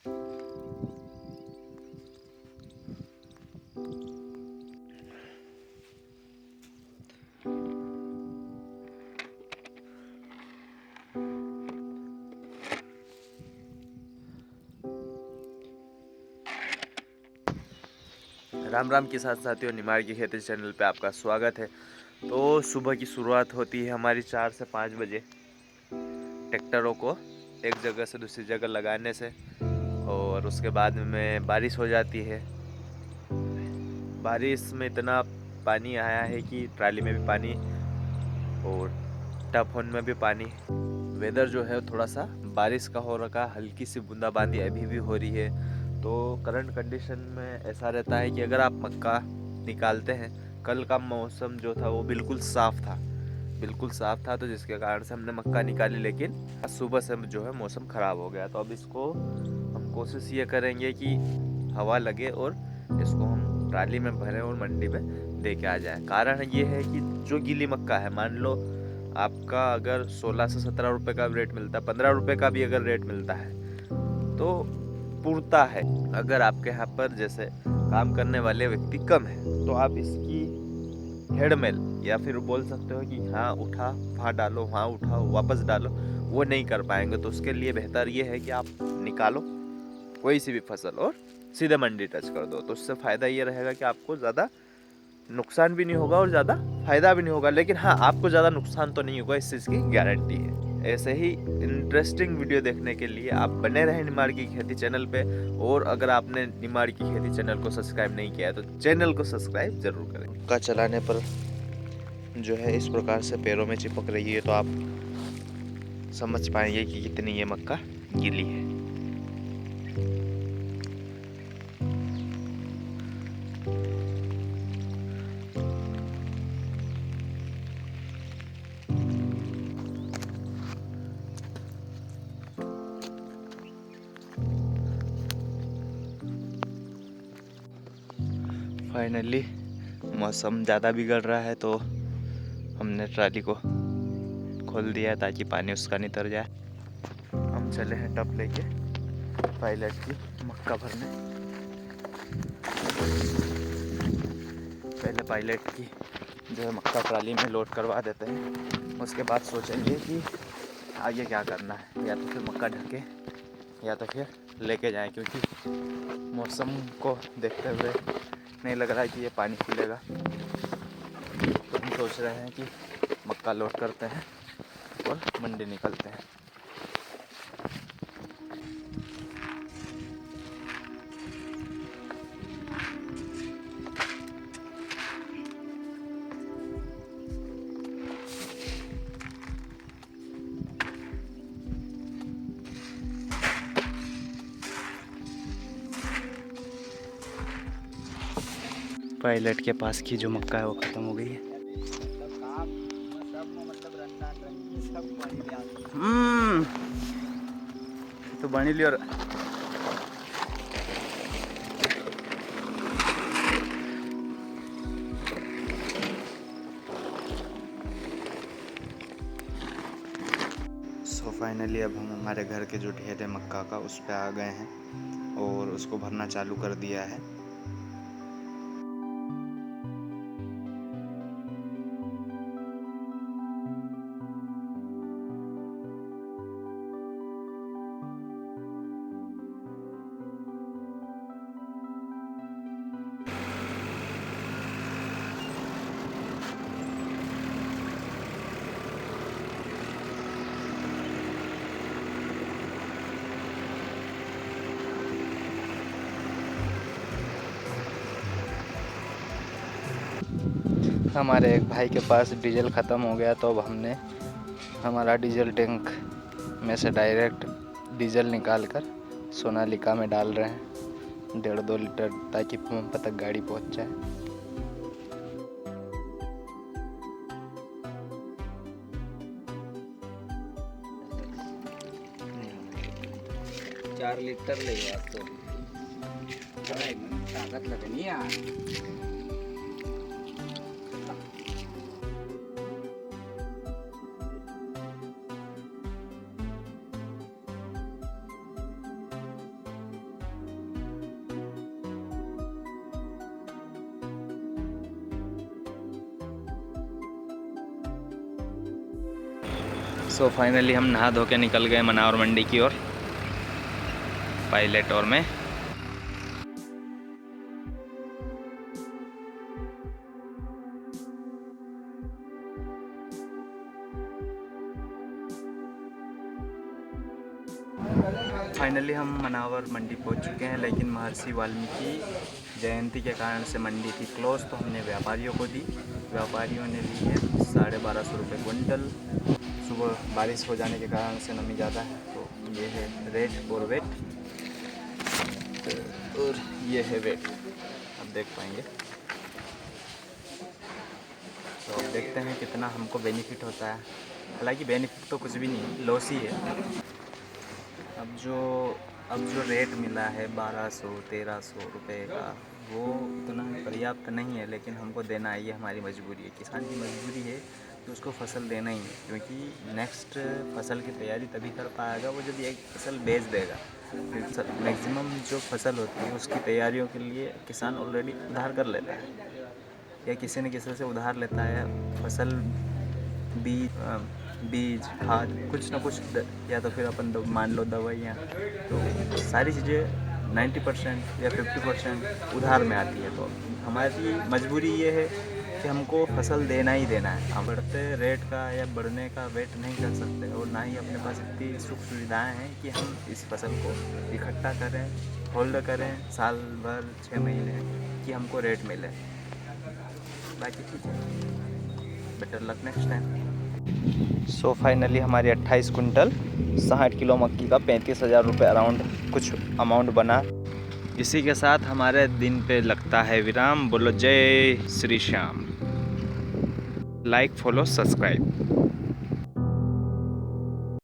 राम राम किसान साथियों, निमाड़ की खेती चैनल पे आपका स्वागत है। तो सुबह की शुरुआत होती है हमारी 4 से 5 बजे ट्रैक्टरों को एक जगह से दूसरी जगह लगाने से, और उसके बाद में बारिश हो जाती है। बारिश में इतना पानी आया है कि ट्राली में भी पानी और टफोन में भी पानी। वेदर जो है थोड़ा सा बारिश का हो रखा, हल्की सी बूंदाबांदी अभी भी हो रही है। तो करंट कंडीशन में ऐसा रहता है कि अगर आप मक्का निकालते हैं, कल का मौसम जो था वो बिल्कुल साफ था, बिल्कुल साफ था, तो जिसके कारण से हमने मक्का निकाली। लेकिन सुबह से जो है मौसम ख़राब हो गया। तो अब इसको हम कोशिश ये करेंगे कि हवा लगे और इसको हम ट्राली में भरें और मंडी में दे के आ जाएं। कारण ये है कि जो गीली मक्का है, मान लो आपका अगर 16 से 17 रुपए का रेट मिलता है, 15 रुपए का भी अगर रेट मिलता है तो पूर्ता है। अगर आपके यहाँ पर जैसे काम करने वाले व्यक्ति कम है तो आप इसकी हेडमेल या फिर बोल सकते हो कि हाँ उठा वहाँ डालो, वहाँ उठाओ वापस डालो, वो नहीं कर पाएंगे। तो उसके लिए बेहतर ये है कि आप निकालो कोई सी भी फसल और सीधे मंडी टच कर दो। तो उससे फ़ायदा ये रहेगा कि आपको ज़्यादा नुकसान भी नहीं होगा और ज़्यादा फ़ायदा भी नहीं होगा। लेकिन हाँ, आपको ज़्यादा नुकसान तो नहीं होगा, इस चीज़ की गारंटी है। ऐसे ही इंटरेस्टिंग वीडियो देखने के लिए आप बने रहें निमाड़ की खेती चैनल पे। और अगर आपने निमाड़ की खेती चैनल को सब्सक्राइब नहीं किया है तो चैनल को सब्सक्राइब जरूर करें। मक्का चलाने पर जो है इस प्रकार से पैरों में चिपक रही है तो आप समझ पाएंगे कि कितनी ये मक्का गीली है। फाइनली मौसम ज़्यादा बिगड़ रहा है तो हमने ट्राली को खोल दिया ताकि पानी उसका नितर जाए। हम चले हैं टब लेके पायलट की मक्का भरने। पहले पायलट की जो है मक्का ट्राली में लोड करवा देते हैं, उसके बाद सोचेंगे कि आगे क्या करना है, या तो फिर मक्का ढके या तो फिर लेके जाएं, क्योंकि मौसम को देखते हुए नहीं लग रहा है कि ये पानी खुलेगा। तो हम सोच रहे हैं कि मक्का लोड करते हैं और मंडी निकलते हैं। पायलट के पास की जो मक्का है वो ख़त्म हो गई है। तो बनी ली और फाइनली अब हम हमारे घर के जो ढेर है मक्का का उस पर आ गए हैं और उसको भरना चालू कर दिया है। हमारे एक भाई के पास डीजल ख़त्म हो गया तो अब हमने हमारा डीजल टैंक में से डायरेक्ट डीजल निकाल कर सोनालिका में डाल रहे हैं 1.5-2 लीटर, ताकि पंप तक गाड़ी पहुंच जाए। 4 लीटर ले तो ताकत लगनी यार। सो फाइनली हम नहा धो के निकल गए मनावर मंडी की ओर पायलट और में। फाइनली हम मनावर मंडी पहुंच चुके हैं, लेकिन महर्षि वाल्मीकि जयंती के कारण से मंडी थी क्लोज, तो हमने व्यापारियों को दी। व्यापारियों ने ली है 1250 रुपये क्विंटल। सुबह बारिश हो जाने के कारण से नमी ज़्यादा है, तो ये है रेट और वेट, और ये है वेट, अब देख पाएंगे। तो अब देखते हैं कितना हमको बेनिफिट होता है। हालांकि बेनिफिट तो कुछ भी नहीं है, लॉस ही है। अब जो रेट मिला है 1200-1300 रुपये का, वो इतना पर्याप्त नहीं है, लेकिन हमको देना है, ये हमारी मजबूरी है। किसान की मजबूरी है कि उसको फसल देना ही है, क्योंकि नेक्स्ट फसल की तैयारी तभी कर पाएगा वो जब एक फसल बेच देगा। मैक्सिमम जो फसल होती है उसकी तैयारियों के लिए किसान ऑलरेडी उधार कर लेता है, या किसी न किसी से उधार लेता है। फसल बीज खाद कुछ ना कुछ या तो फिर अपन मान लो दवाइयाँ, तो सारी चीज़ें 90% या 50% उधार में आती है। तो हमारी मजबूरी ये है कि हमको फसल देना ही देना है। हम बढ़ते रेट का या बढ़ने का वेट नहीं कर सकते, और ना ही अपने पास इतनी सुख सुविधाएं हैं कि हम इस फसल को इकट्ठा करें, होल्ड करें साल भर 6 महीने कि हमको रेट मिले। बाकी ठीक है, better luck next time. So finally हमारी 28 कुंटल 60 किलो मक्की का 35,000 रुपये अराउंड कुछ अमाउंट बना। इसी के साथ हमारे दिन पे लगता है विराम। बोलो जय Shri Shyam. Like, follow, subscribe.